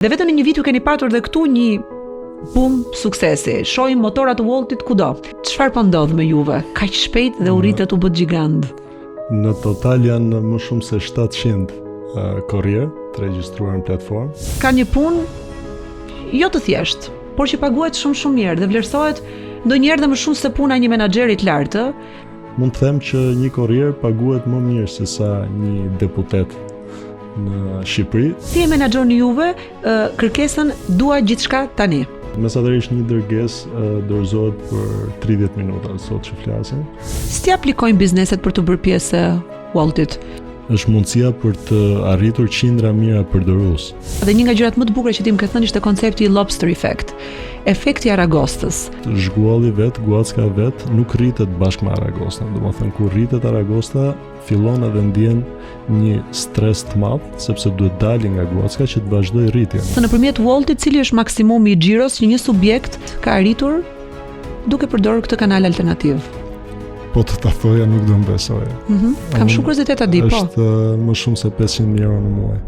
Dhe vetëm në një vit ju keni patur dhe këtu një bum suksesi. Shohim motorat të Woltit kudo. Çfarë po ndodh me juve? Kaq shpejt dhe u rritet u bë gjigant. Në total janë më shumë se 700 korrier të regjistruar në platformë. Ka një punë jo të thjeshtë, por që paguhet shumë mirë dhe vlerësohet ndonjëherë dhe më shumë se puna e një menaxheri të lartë. Mund të them që një korrier paguhet më mirë se sa një deputet në Shqipëri. Si e menaxhoni juve kërkesën dua gjithçka tani? Mesatërisht një dërgesë dorëzohet për 30 minuta sot që flasim. Si aplikojnë bizneset për të bërë pjesë Woltit? Është mundësia për të arritur qindra mira përdorues. Dhe një nga gjërat më të bukura që ti më ke thënë ishte koncepti lobster effect. Efekti aragostës. Zhgualli vet, guacka vet nuk rritet bashkë me aragostën. Domethënë kur rritet aragosta, fillon edhe ndjen një stres të madh, sepse duhet dalë nga guacka që të vazhdojë rritjen. Nëpërmjet Woltit, cili është maksimumi i xhiros që një subjekt ka arritur duke përdorur këtë kanal alternativ? Po të ta thoja nuk do më besoja. Kam shumë kuriozitet ta di, po. Është më shumë se 500.000 euro në muaj.